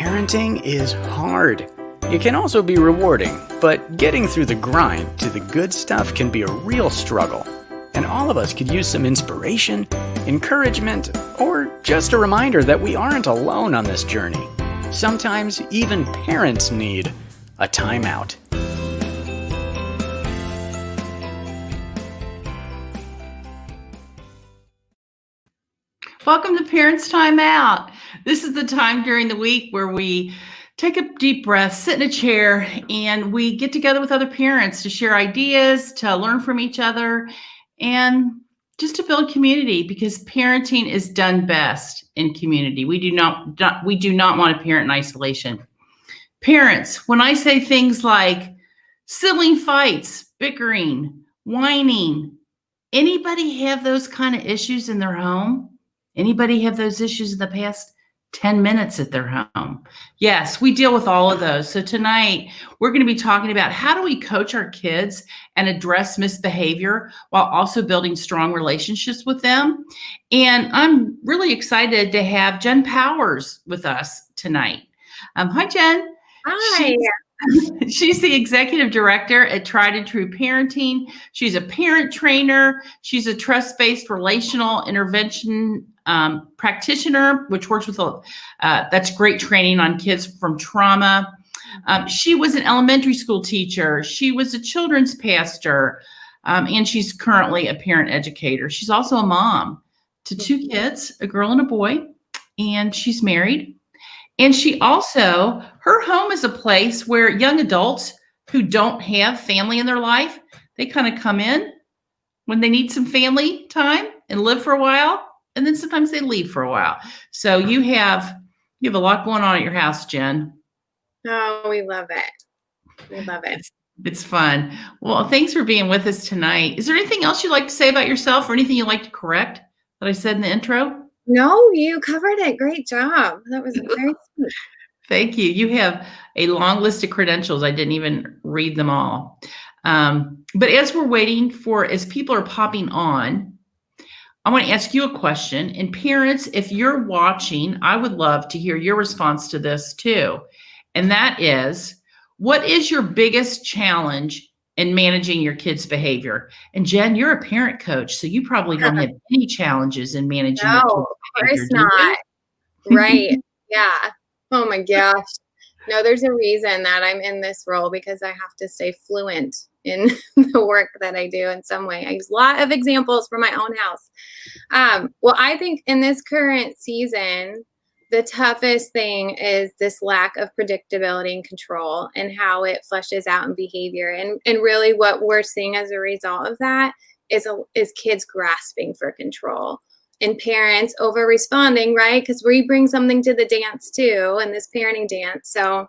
Parenting is hard. It can also be rewarding, but getting through the grind to the good stuff can be a real struggle. And all of us could use some inspiration, encouragement, or just a reminder that we aren't alone on this journey. Sometimes even parents need a timeout. Welcome to Parents Time Out. This is the time during the week where we take a deep breath, sit in a chair, and we get together with other parents to share ideas, to learn from each other, and just to build community, because parenting is done best in community. We do not want to parent in isolation. Parents, when I say things like sibling fights, bickering, whining, anybody have those kind of issues in their home? Anybody have those issues in the past 10 minutes at their home? Yes, we deal with all of those. So tonight, we're going to be talking about how do we coach our kids and address misbehavior while also building strong relationships with them. And I'm really excited to have Jen Powers with us tonight. Hi, Jen. Hi. She's the executive director at Tried and True Parenting. She's a parent trainer. She's a trust-based relational intervention practitioner, which works with that's great training on kids from trauma. She was an elementary school teacher. She was a children's pastor, and she's currently a parent educator. She's also a mom to two kids, a girl and a boy, and she's married. And she also, her home is a place where young adults who don't have family in their life, they kind of come in when they need some family time and live for a while. And then sometimes they leave for a while. So you have a lot going on at your house, Jen. Oh, we love it. We love it. It's fun. Well, thanks for being with us tonight. Is there anything else you'd like to say about yourself or anything you'd like to correct that I said in the intro? No, you covered it. Great job. That was very sweet. Thank you. You have a long list of credentials. I didn't even read them all. But as we're waiting as people are popping on, I want to ask you a question. And parents, if you're watching, I would love to hear your response to this too. And that is, what is your biggest challenge in managing your kids' behavior? And Jen, you're a parent coach, so you probably don't have any challenges in managing your kids' behavior. No, of course not. Right. Yeah. Oh my gosh. No, there's a reason that I'm in this role, because I have to stay fluent in the work that I do in some way. I use a lot of examples from my own house. Well, I think in this current season, the toughest thing is this lack of predictability and control and how it flushes out in behavior. And really what we're seeing as a result of that is kids grasping for control and parents over responding, right? Because we bring something to the dance too, and this parenting dance. So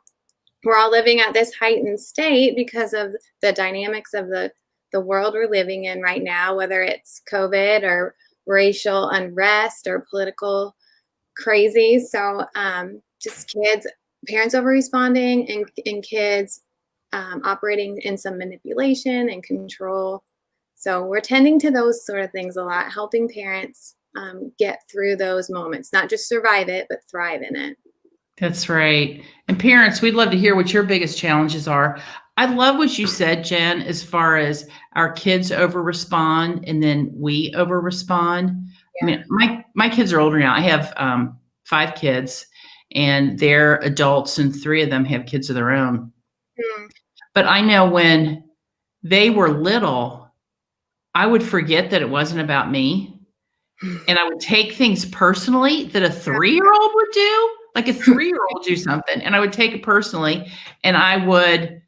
we're all living at this heightened state because of the dynamics of the world we're living in right now, whether it's COVID or racial unrest or political crazy. So just parents over responding and kids operating in some manipulation and control. So we're tending to those sort of things a lot, helping parents get through those moments, not just survive it, but thrive in it. That's right. And parents, we'd love to hear what your biggest challenges are. I love what you said, Jen, as far as our kids over respond and then we over respond. Yeah. I mean, my kids are older now. I have 5 kids and they're adults, and 3 of them have kids of their own. Mm. But I know when they were little, I would forget that it wasn't about me. And I would take things personally that a 3-year-old would do. Like a 3-year-old do something, and I would take it personally, and I would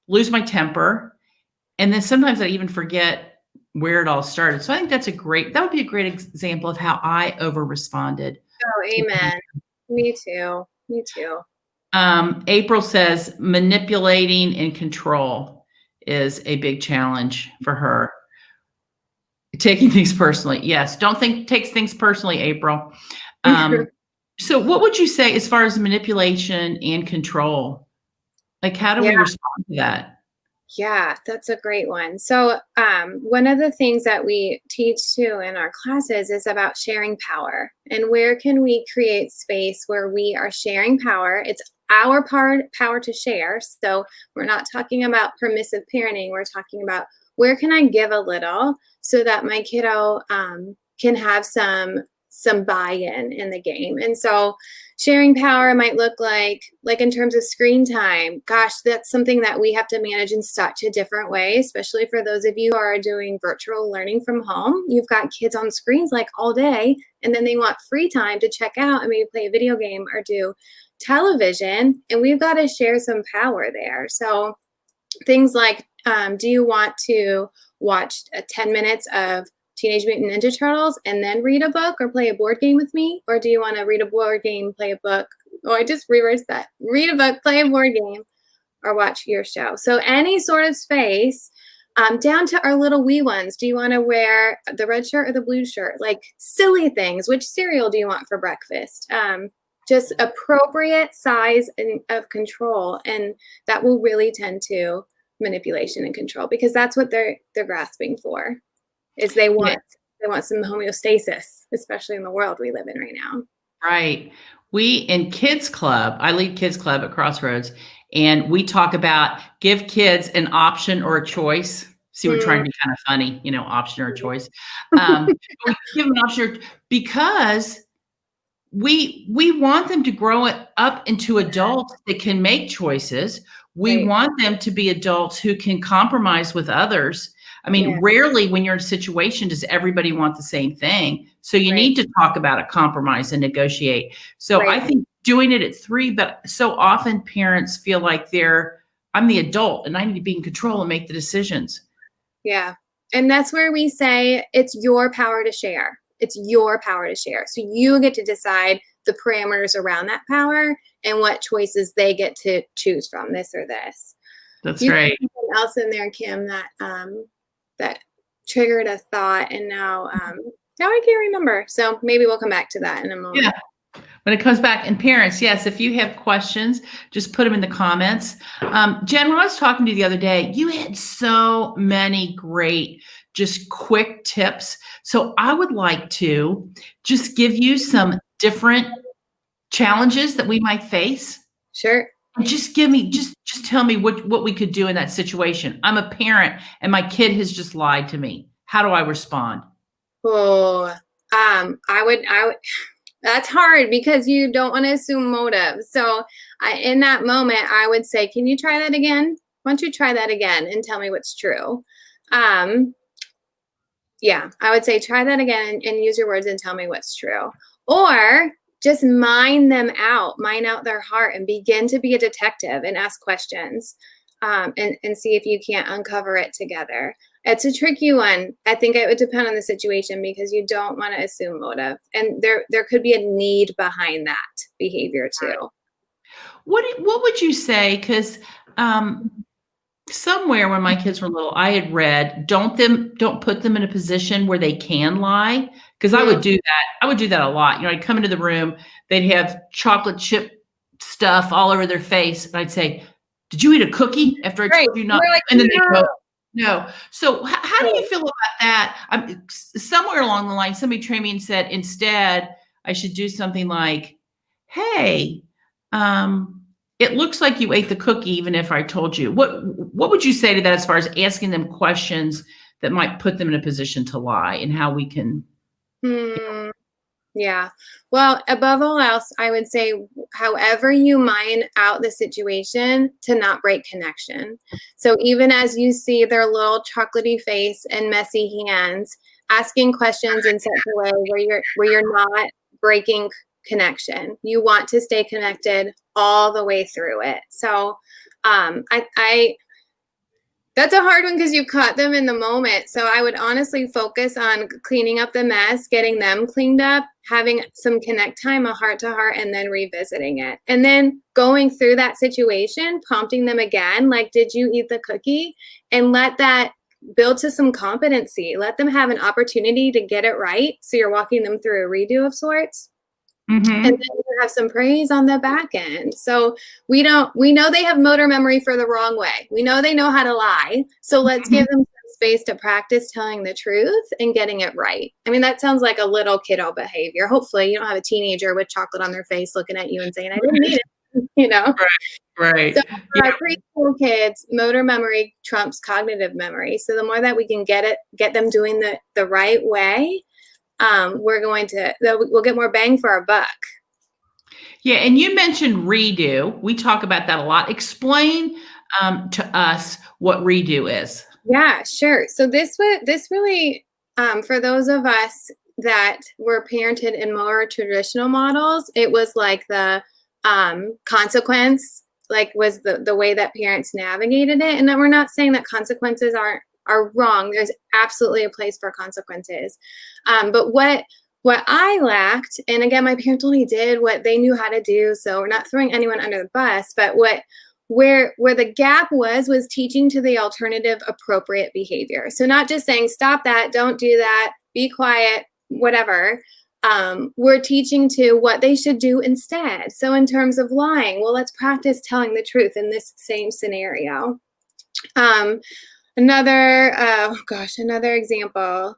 lose my temper. And then sometimes I even forget where it all started. So I think that would be a great example of how I over responded. Oh, amen. Me too. April says manipulating and control is a big challenge for her. Taking things personally. Yes. Don't take things personally, April. So what would you say as far as manipulation and control? Like, how do we respond to that? Yeah, that's a great one. So one of the things that we teach too in our classes is about sharing power, and where can we create space where we are sharing power. It's our power to share. So we're not talking about permissive parenting. We're talking about where can I give a little so that my kiddo can have some buy-in in the game. And so sharing power might look like in terms of screen time. Gosh, that's something that we have to manage in such a different way, especially for those of you who are doing virtual learning from home. You've got kids on screens like all day, and then they want free time to check out and maybe play a video game or do television, and we've got to share some power there. So things like, do you want to watch 10 minutes of Teenage Mutant Ninja Turtles and then read a book or play a board game with me? Or do you want to read a board game, play a book? Oh, I just reversed that. Read a book, play a board game, or watch your show. So any sort of space, down to our little wee ones. Do you want to wear the red shirt or the blue shirt? Like silly things. Which cereal do you want for breakfast? Just appropriate size of control. And that will really tend to manipulation and control, because that's what they're grasping for. Is they want some homeostasis, especially in the world we live in right now. Right. We in Kids Club, I lead Kids Club at Crossroads, and we talk about give kids an option or a choice. See, we're trying to be kind of funny, option or a choice. We give them an option because we want them to grow up into adults that can make choices. We want them to be adults who can compromise with others. I mean, rarely when you're in a situation does everybody want the same thing. So you need to talk about a compromise and negotiate. So I think doing it at 3, but so often parents feel like I'm the adult and I need to be in control and make the decisions. Yeah. And that's where we say it's your power to share. It's your power to share. So you get to decide the parameters around that power and what choices they get to choose from, this or this. That's right. Something else in there, Kim, that triggered a thought, and now I can't remember. So maybe we'll come back to that in a moment. Yeah. When it comes back, and parents, yes, if you have questions, just put them in the comments. Jen, when I was talking to you the other day, you had so many great, just quick tips. So I would like to just give you some different challenges that we might face. Sure. And just tell me what we could do in that situation. I'm a parent and my kid has just lied to me. How do I respond? Oh, I would, that's hard because you don't want to assume motive. So in that moment, I would say, can you try that again? Why don't you try that again and tell me what's true? Yeah, I would say try that again and use your words and tell me what's true. Or just mine out their heart and begin to be a detective and ask questions and see if you can't uncover it together. It's a tricky one. I think it would depend on the situation because you don't want to assume motive. And there could be a need behind that behavior too. What would you say? Because somewhere when my kids were little, I had read, don't put them in a position where they can lie. Because I would do that. I would do that a lot. I'd come into the room, they'd have chocolate chip stuff all over their face. And I'd say, did you eat a cookie after I told you not? Like, and then they go, no. So how do you feel about that? Somewhere along the line, somebody trained me and said, instead, I should do something like, hey, it looks like you ate the cookie, even if I told you. What would you say to that as far as asking them questions that might put them in a position to lie and how we can? Yeah. Well, above all else, I would say, however you mine out the situation, to not break connection. So even as you see their little chocolatey face and messy hands, asking questions in such a way where you're not breaking connection. You want to stay connected all the way through it. So that's a hard one because you caught them in the moment. So I would honestly focus on cleaning up the mess, getting them cleaned up, having some connect time, a heart to heart, and then revisiting it. And then going through that situation, prompting them again, like, did you eat the cookie? And let that build to some competency. Let them have an opportunity to get it right. So you're walking them through a redo of sorts. Mm-hmm. And then you have some praise on the back end. So we know they have motor memory for the wrong way. We know they know how to lie. So let's give them some space to practice telling the truth and getting it right. I mean, that sounds like a little kiddo behavior. Hopefully you don't have a teenager with chocolate on their face looking at you and saying, I didn't eat it. you know? Right. So for Yeah. our preschool kids, motor memory trumps cognitive memory. So the more that we can get them doing the right way, we'll get more bang for our buck. Yeah. And you mentioned redo. We talk about that a lot. Explain to us what redo is. Yeah, sure. So this really, for those of us that were parented in more traditional models, it was like the consequence, like was the way that parents navigated it. And then we're not saying that consequences are wrong. There's absolutely a place for consequences. But what I lacked, and again, my parents only did what they knew how to do, so we're not throwing anyone under the bus, but where the gap was teaching to the alternative appropriate behavior. So not just saying, stop that, don't do that, be quiet, whatever. We're teaching to what they should do instead. So in terms of lying, well, let's practice telling the truth in this same scenario. Another example,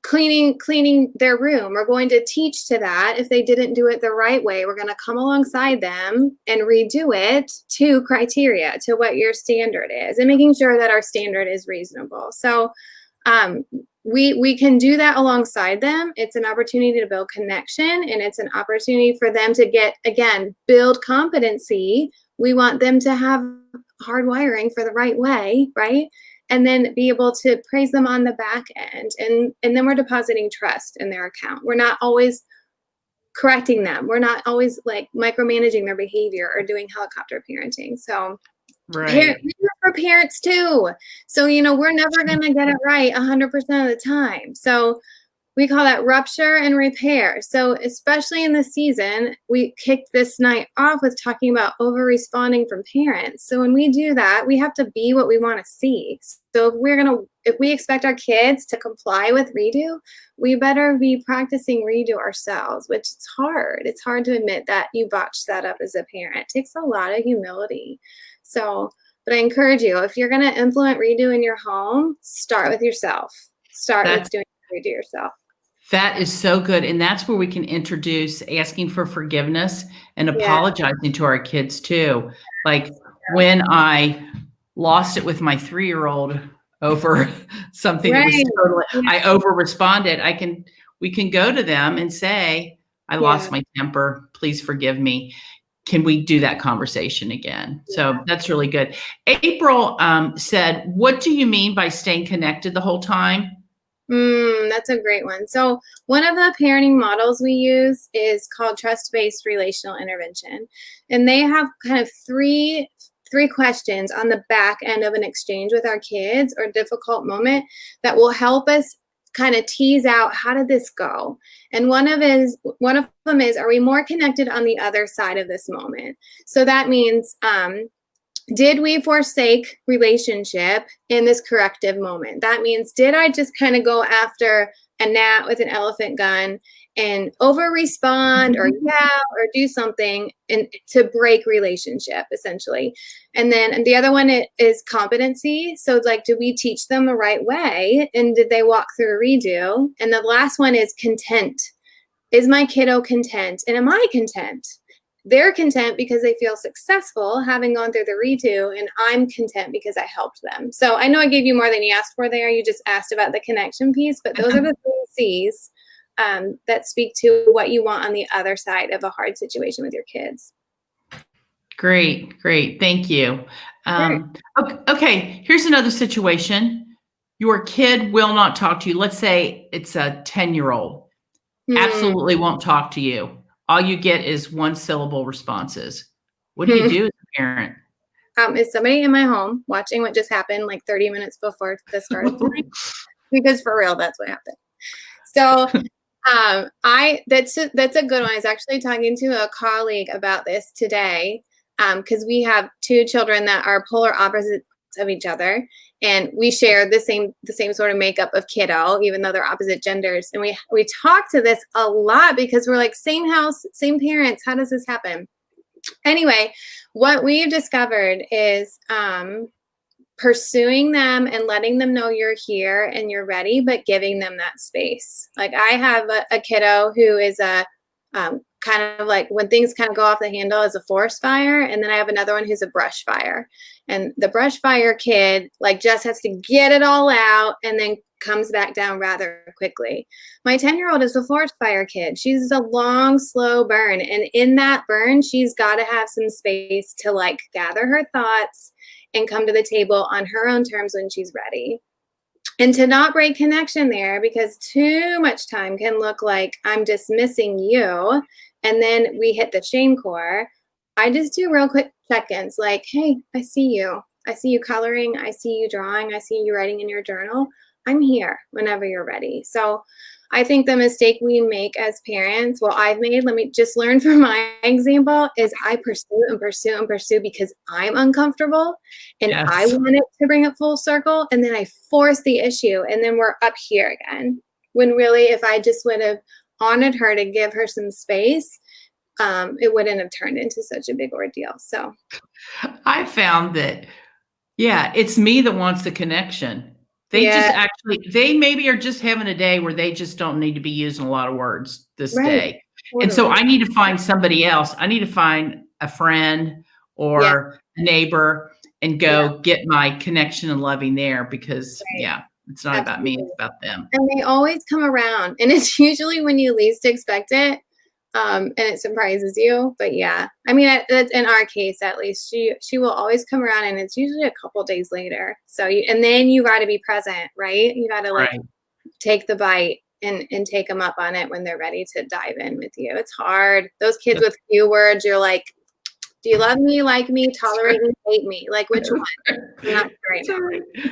cleaning their room. We're going to teach to that. If they didn't do it the right way, we're going to come alongside them and redo it to criteria, to what your standard is, and making sure that our standard is reasonable. So we can do that alongside them. It's an opportunity to build connection, and it's an opportunity for them to build competency. We want them to have hardwiring for the right way, right? And then be able to praise them on the back end. And then we're depositing trust in their account. We're not always correcting them. We're not always like micromanaging their behavior or doing helicopter parenting. So Right. for parents too. So, we're never going to get it right 100% of the time. So we call that rupture and repair. So especially in the season, we kicked this night off with talking about over-responding from parents. So when we do that, we have to be what we want to see. So if we expect our kids to comply with redo, we better be practicing redo ourselves, which is hard. It's hard to admit that you botched that up as a parent. It takes a lot of humility. So, but I encourage you, if you're going to implement redo in your home, start with yourself. Start with doing redo yourself. That is so good. And that's where we can introduce asking for forgiveness and apologizing to our kids too. Like when I lost it with my 3-year-old over something that was totally, I over responded. We can go to them and say, I lost my temper. Please forgive me. Can we do that conversation again? So that's really good. April said, what do you mean by staying connected the whole time? That's a great one. So one of the parenting models we use is called trust-based relational intervention. And they have kind of three questions on the back end of an exchange with our kids or difficult moment that will help us kind of tease out, how did this go? And one of them is, are we more connected on the other side of this moment? So that means, did we forsake relationship in this corrective moment? That means, did I just kind of go after a gnat with an elephant gun and over respond or yell or do something to break relationship, essentially? And then the other one is competency. So it's like, do we teach them the right way? And did they walk through a redo? And the last one is content. Is my kiddo content? And am I content? They're content because they feel successful having gone through the redo, and I'm content because I helped them. So I know I gave you more than you asked for there. You just asked about the connection piece, but those are the 3 C's that speak to what you want on the other side of a hard situation with your kids. Great. Thank you. Okay, here's another situation. Your kid will not talk to you. Let's say it's a 10-year-old. Absolutely won't talk to you. All you get is 1-syllable responses. What do you do as a parent? Is somebody in my home watching what just happened like 30 minutes before the start of tonight? Because for real, that's what happened. So that's a good one. I was actually talking to a colleague about this today, because we have 2 children that are polar opposites of each other, and we share the same sort of makeup of kiddo, even though they're opposite genders. And we talk to this a lot because we're like, same house, same parents. How does this happen? Anyway, what we've discovered is pursuing them and letting them know you're here and you're ready, but giving them that space. Like I have a kiddo who is a kind of like when things kind of go off the handle as a forest fire. And then I have another one who's a brush fire. And the brush fire kid like just has to get it all out and then comes back down rather quickly. My 10-year-old is a forest fire kid. She's a long, slow burn. And in that burn, she's got to have some space to like gather her thoughts and come to the table on her own terms when she's ready. And to not break connection there, because too much time can look like I'm dismissing you. And then we hit the shame core. I just do real quick check-ins like, hey, I see you. I see you coloring. I see you drawing. I see you writing in your journal. I'm here whenever you're ready. So I think the mistake we make as parents, well, I've made, let me just learn from my example, is I pursue and pursue and pursue because I'm uncomfortable and Yes. I want it to bring it full circle. And then I force the issue and then we're up here again. When really, if I just would have honored her to give her some space, it wouldn't have turned into such a big ordeal. So I found that, yeah, it's me that wants the connection. They just actually, they maybe are just having a day where they just don't need to be using a lot of words this day. Totally. And so I need to find somebody else. I need to find a friend or a neighbor and go get my connection and loving there because it's not about me, it's about them. And they always come around. And it's usually when you least expect it. And it surprises you, but yeah, I mean, that's in our case, at least she will always come around and it's usually a couple days later. So and then you got to be present, right? You got to like take the bite and take them up on it when they're ready to dive in with you. It's hard. Those kids with few words, you're like, do you love me, like me, tolerate me, hate me? Like which one? Not great.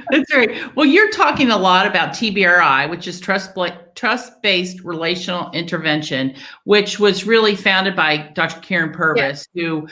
That's right. Well, you're talking a lot about TBRI, which is trust-based relational intervention, which was really founded by Dr. Karen Purvis, who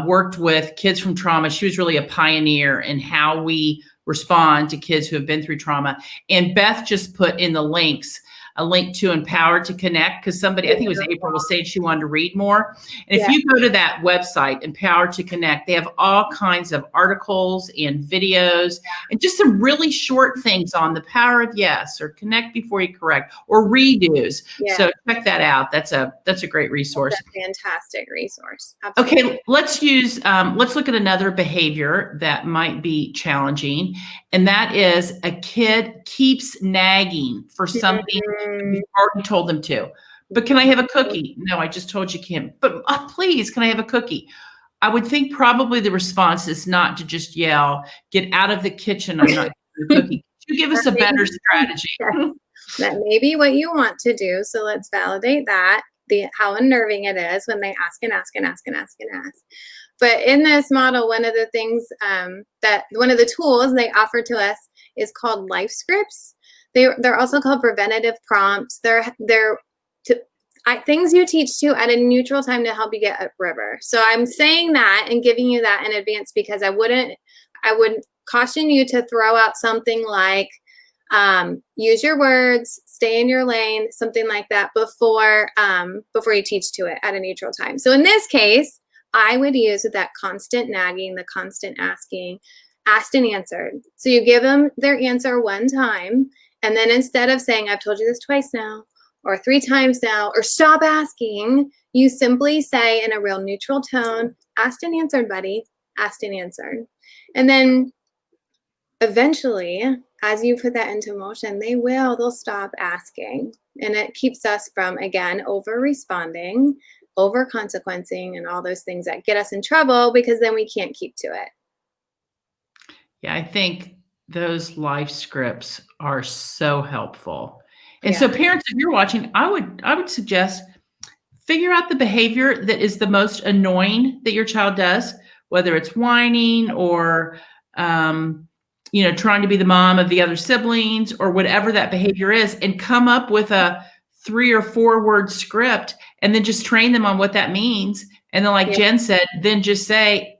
worked with kids from trauma. She was really a pioneer in how we respond to kids who have been through trauma. And Beth just put in the links a link to Empowered to Connect because somebody, I think it was April, was saying she wanted to read more. And if you go to that website, Empowered to Connect, they have all kinds of articles and videos and just some really short things on the power of yes or connect before you correct or redos. So check that out. That's a great resource. That's a fantastic resource. Absolutely. Okay, let's look at another behavior that might be challenging. And that is a kid keeps nagging for something you've already told them to. But can I have a cookie? No, I just told you can't. But please, can I have a cookie? I would think probably the response is not to just yell, get out of the kitchen, I'm not giving a cookie. Could you give us a better strategy? That may be what you want to do. So let's validate that, how unnerving it is when they ask and ask and ask and ask and ask. But in this model, one of the things one of the tools they offer to us is called life scripts. They're also called preventative prompts. They're things you teach to at a neutral time to help you get upriver. So I'm saying that and giving you that in advance because I would caution you to throw out something like use your words, stay in your lane, something like that before you teach to it at a neutral time. So in this case, I would use that constant nagging, the constant asking, asked and answered. So you give them their answer one time, and then instead of saying, I've told you this twice now, or 3 times now, or stop asking, you simply say in a real neutral tone, asked and answered, buddy, asked and answered. And then eventually, as you put that into motion, they'll stop asking. And it keeps us from, again, over-responding, over-consequencing, and all those things that get us in trouble because then we can't keep to it. Yeah, I think those life scripts are so helpful. And so parents, if you're watching, I would suggest figure out the behavior that is the most annoying that your child does, whether it's whining or trying to be the mom of the other siblings or whatever that behavior is, and come up with a 3 or 4 word script and then just train them on what that means. And then like Jen said, then just say,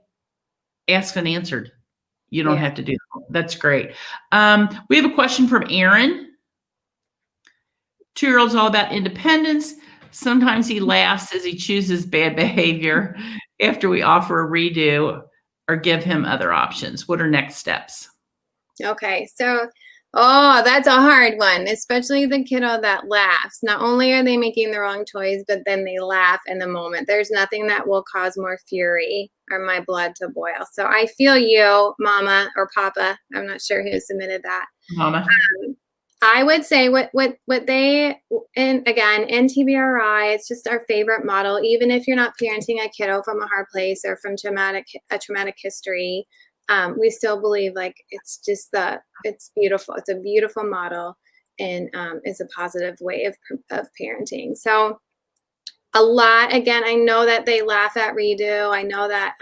asked and answered. You don't have to do that. That's great. We have a question from Aaron. 2-year-old's all about independence. Sometimes he laughs as he chooses bad behavior after we offer a redo or give him other options. What are next steps? Okay, so Oh, that's a hard one, especially the kiddo that laughs. Not only are they making the wrong choice, but then they laugh in the moment. There's nothing that will cause more fury or my blood to boil. So I feel you, mama or papa. I'm not sure who submitted that. Mama. I would say what they, and again, in TBRI, it's just our favorite model. Even if you're not parenting a kiddo from a hard place or from a traumatic history, we still believe like it's beautiful. It's a beautiful model, and it's a positive way of parenting. So a lot, again, I know that they laugh at redo. I know that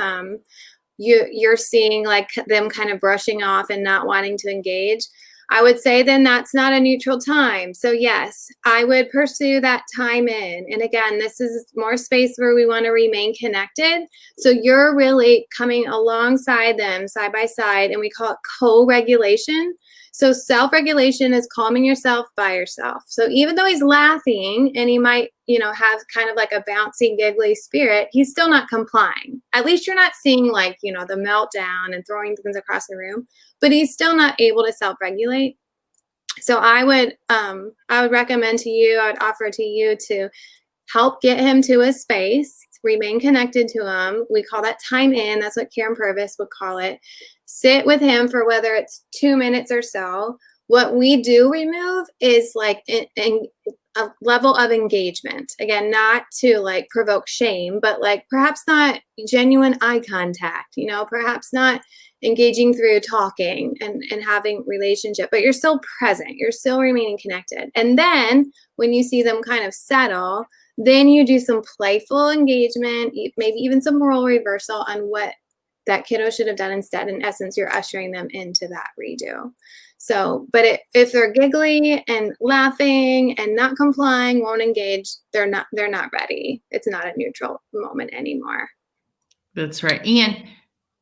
you're seeing like them kind of brushing off and not wanting to engage. I would say then that's not a neutral time. So yes, I would pursue that time in. And again, this is more space where we want to remain connected. So you're really coming alongside them side by side, and we call it co-regulation. So self-regulation is calming yourself by yourself. So even though he's laughing and he might, have kind of like a bouncy, giggly spirit, he's still not complying. At least you're not seeing like, the meltdown and throwing things across the room, but he's still not able to self-regulate. So I would recommend to you, I would offer to you to help get him to a space, remain connected to him. We call that time in. That's what Karen Purvis would call it. Sit with him for whether it's 2 minutes or so. What we do remove is like a level of engagement. Again, not to like provoke shame, but like perhaps not genuine eye contact, perhaps not engaging through talking and having relationship, but you're still present. You're still remaining connected. And then when you see them kind of settle, then you do some playful engagement, maybe even some role reversal on what that kiddo should have done instead. In essence, you're ushering them into that redo. So, but if they're giggly and laughing and not complying, won't engage, they're not ready. It's not a neutral moment anymore. That's right. And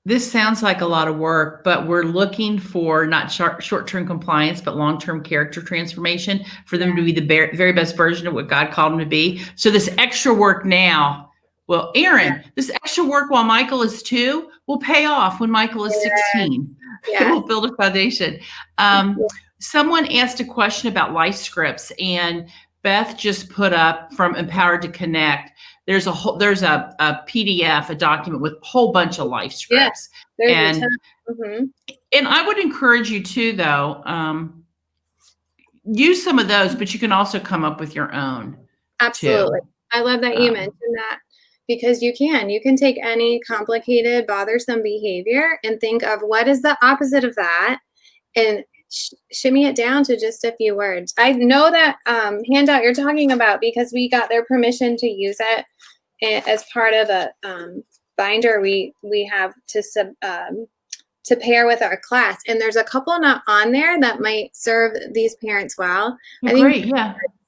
this sounds like a lot of work, but we're looking for not short-term compliance, but long-term character transformation for them to be the very best version of what God called them to be. So this extra work now, well, Aaron, this extra work while Michael is 2 will pay off when Michael is 16. It will build a foundation. Someone asked a question about life scripts, and Beth just put up from Empowered to Connect. There's a PDF, a document with a whole bunch of life scripts. And I would encourage you too, though, use some of those, but you can also come up with your own. Absolutely. Too. I love that you mentioned that, because you can take any complicated, bothersome behavior and think of what is the opposite of that and shimmy it down to just a few words. I know that handout you're talking about because we got their permission to use it as part of a binder we have to pair with our class. And there's a couple not on there that might serve these parents well. I think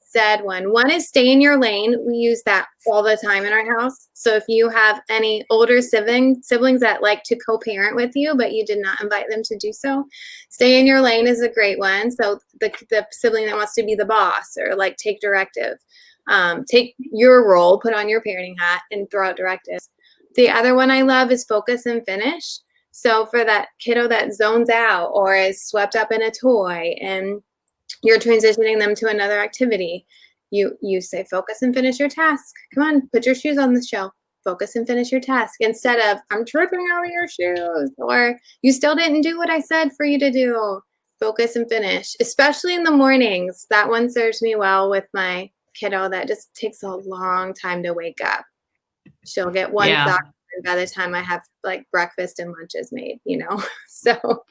said one is stay in your lane. We use that all the time in our house. So if you have any older siblings that like to co-parent with you, but you did not invite them to do so, stay in your lane is a great one. So the sibling that wants to be the boss or like take directive, take your role, put on your parenting hat and throw out directives. The other one I love is focus and finish. So for that kiddo that zones out or is swept up in a toy and you're transitioning them to another activity, you say, focus and finish your task. Come on, put your shoes on the shelf. Focus and finish your task. Instead of, I'm tripping over your shoes, or you still didn't do what I said for you to do. Focus and finish, especially in the mornings. That one serves me well with my kiddo that just takes a long time to wake up. She'll get one thought by the time I have like breakfast and lunch is made, so.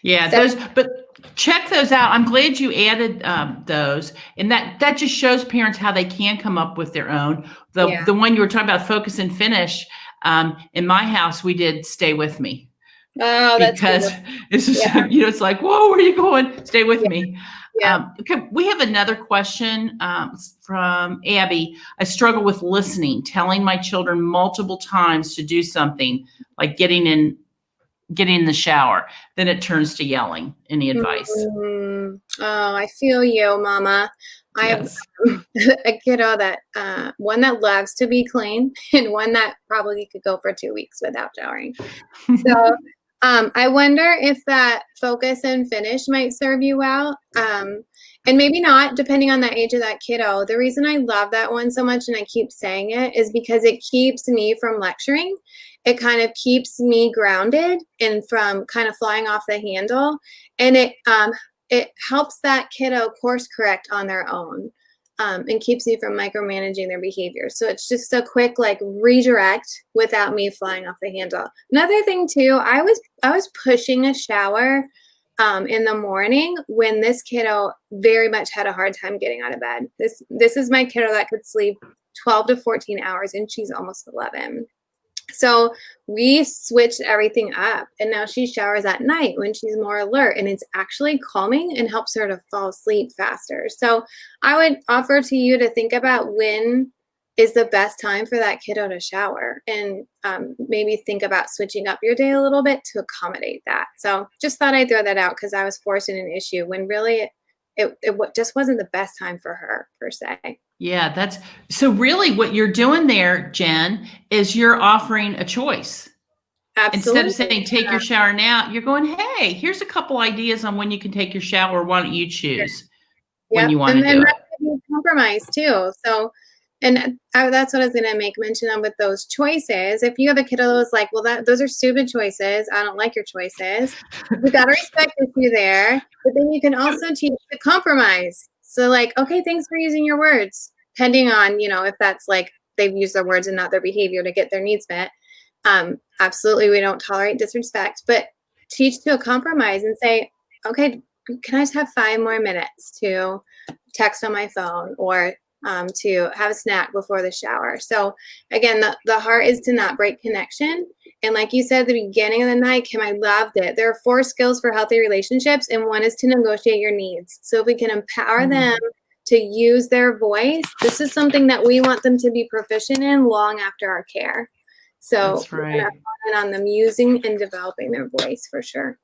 Yeah, but check those out. I'm glad you added those, and that just shows parents how they can come up with their own. The one you were talking about, focus and finish. In my house, we did stay with me. Oh, that's because it's just it's like, whoa, where are you going? Stay with me. Yeah. Okay, we have another question from Abby. I struggle with listening, telling my children multiple times to do something, like getting in the shower, then it turns to yelling. Any advice? Oh, I feel you, Mama. I have a kiddo that one that loves to be clean and one that probably could go for 2 weeks without showering. So I wonder if that focus and finish might serve you well. And maybe not, depending on the age of that kiddo. The reason I love that one so much and I keep saying it is because it keeps me from lecturing. It kind of keeps me grounded and from kind of flying off the handle. And it helps that kiddo course correct on their own. And keeps me from micromanaging their behavior. So it's just a quick like redirect without me flying off the handle. Another thing too, I was pushing a shower in the morning when this kiddo very much had a hard time getting out of bed. This is my kiddo that could sleep 12 to 14 hours and she's almost 11. So we switched everything up and now she showers at night when she's more alert and it's actually calming and helps her to fall asleep faster. So I would offer to you to think about when is the best time for that kiddo to shower and maybe think about switching up your day a little bit to accommodate that. So just thought I'd throw that out because I was forcing an issue when really it just wasn't the best time for her per se. Yeah, that's so really what you're doing there, Jen, is you're offering a choice. Absolutely. Instead of saying, take your shower now, you're going, hey, here's a couple ideas on when you can take your shower. Why don't you choose when you want to do it? That could be a compromise too. So, and that's what I was going to make mention of with those choices. If you have a kiddo that's like, well, those are stupid choices. I don't like your choices. You got to respect you there. But then you can also teach the compromise. So like, okay, thanks for using your words, depending on, if that's like they've used their words and not their behavior to get their needs met. Absolutely, we don't tolerate disrespect, but teach to a compromise and say, okay, can I just have 5 more minutes to text on my phone or to have a snack before the shower? So again, the heart is to not break connection. And like you said at the beginning of the night, Kim, I loved it. There are 4 skills for healthy relationships, and one is to negotiate your needs. So if we can empower them to use their voice, this is something that we want them to be proficient in long after our care. So that's right. On them using and developing their voice for sure.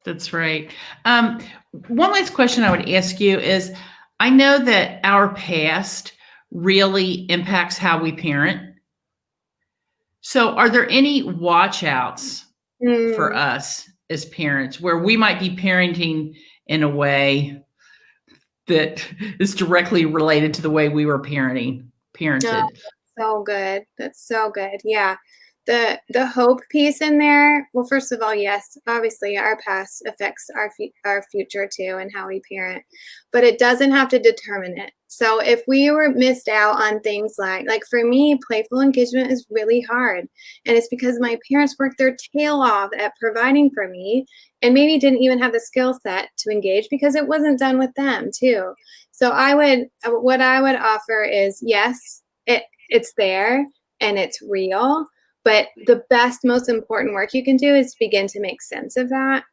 That's right. One last question I would ask you is, I know that our past really impacts how we parent. So are there any watch outs for us as parents where we might be parenting in a way that is directly related to the way we were parented? Oh, so good. That's so good. Yeah. The hope piece in there. Well, first of all, yes, obviously our past affects our future too and how we parent, but it doesn't have to determine it. So if we were missed out on things like for me, playful engagement is really hard. And it's because my parents worked their tail off at providing for me and maybe didn't even have the skill set to engage because it wasn't done with them too. So what I would offer is, yes, it's there and it's real. But the best, most important work you can do is begin to make sense of that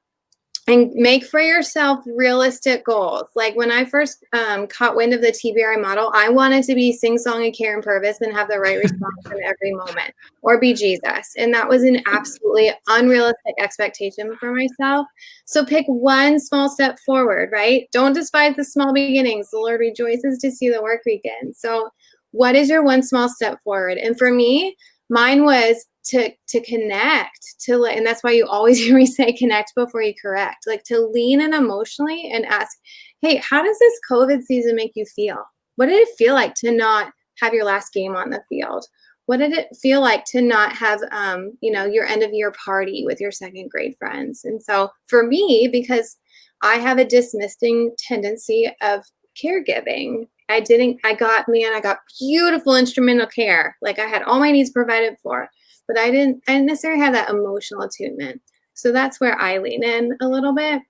and make for yourself realistic goals. Like when I first caught wind of the TBRI model, I wanted to be sing-song and care and purpose and have the right response in every moment or be Jesus. And that was an absolutely unrealistic expectation for myself. So pick one small step forward, right? Don't despise the small beginnings. The Lord rejoices to see the work begin. So what is your one small step forward? And for me, mine was to connect, and that's why you always hear me say connect before you correct, like to lean in emotionally and ask, hey, how does this COVID season make you feel? What did it feel like to not have your last game on the field? What did it feel like to not have, your end of year party with your 2nd grade friends? And so for me, because I have a dismissing tendency of caregiving, I got beautiful instrumental care. Like I had all my needs provided for, but I didn't necessarily have that emotional attunement. So that's where I lean in a little bit.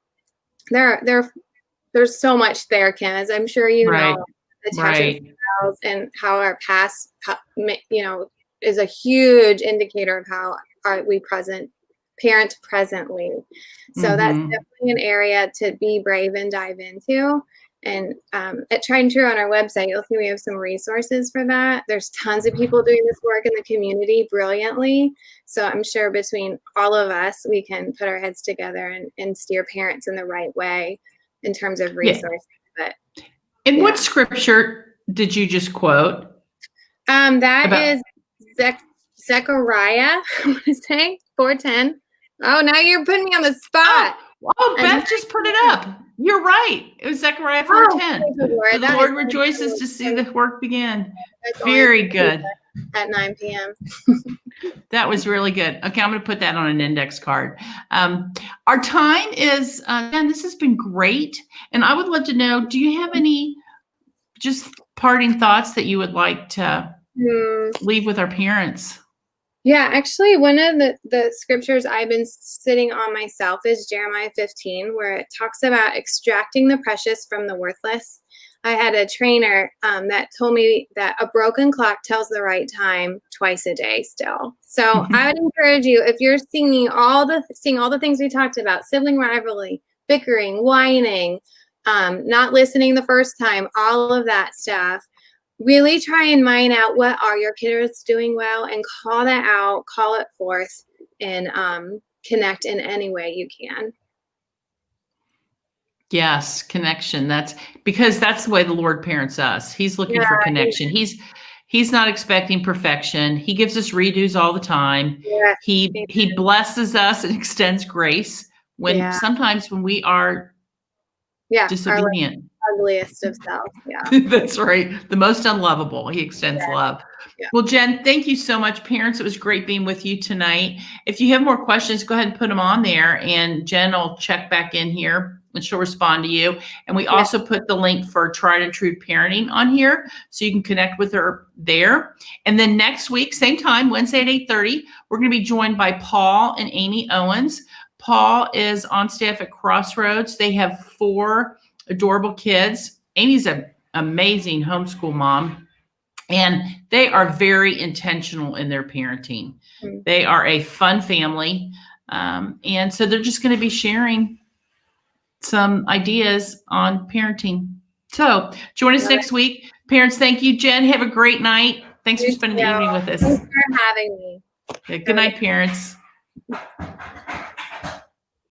There's so much there, Kim, as I'm sure you know, attachment styles and how our past, is a huge indicator of how we parent presently. So that's definitely an area to be brave and dive into. And at Tried and True on our website, you'll see we have some resources for that. There's tons of people doing this work in the community brilliantly. So I'm sure between all of us, we can put our heads together and steer parents in the right way in terms of resources. Yeah. But what scripture did you just quote? That is Zechariah, I want to say, 4:10. Oh, now you're putting me on the spot. Oh, Beth just put it up. You're right. It was Zechariah 4:10. Praise the Lord. The That Lord is rejoices to see the work begin. That's Very only good. at 9 p.m. That was really good. Okay, I'm going to put that on an index card. Our time is, Dan, this has been great. And I would love to know, do you have any just parting thoughts that you would like to leave with our parents? Yeah, actually, one of the scriptures I've been sitting on myself is Jeremiah 15, where it talks about extracting the precious from the worthless. I had a trainer that told me that a broken clock tells the right time twice a day still. So I would encourage you, if you're seeing all the things we talked about, sibling rivalry, bickering, whining, not listening the first time, all of that stuff, really try and mine out what are your kids doing well and call that out, call it forth, and connect in any way you can. Yes, connection. That's because that's the way the Lord parents us. He's looking for connection. He's not expecting perfection. He gives us redos all the time. Yes, he blesses us and extends grace when sometimes when we are disobedient. Our ugliest of self. Yeah. That's right. The most unlovable. He extends love. Yeah. Well, Jen, thank you so much, parents. It was great being with you tonight. If you have more questions, go ahead and put them on there, and Jen will check back in here and she'll respond to you. And we also put the link for Tried and True Parenting on here, so you can connect with her there. And then next week, same time, Wednesday at 8:30, we're going to be joined by Paul and Amy Owens. Paul is on staff at Crossroads. They have 4 adorable kids. Amy's an amazing homeschool mom, and they are very intentional in their parenting. They are a fun family. And so they're just going to be sharing some ideas on parenting. So join us next week. Parents, thank you. Jen, have a great night. Thanks for spending the evening with us. Thanks for having me. Good night, parents.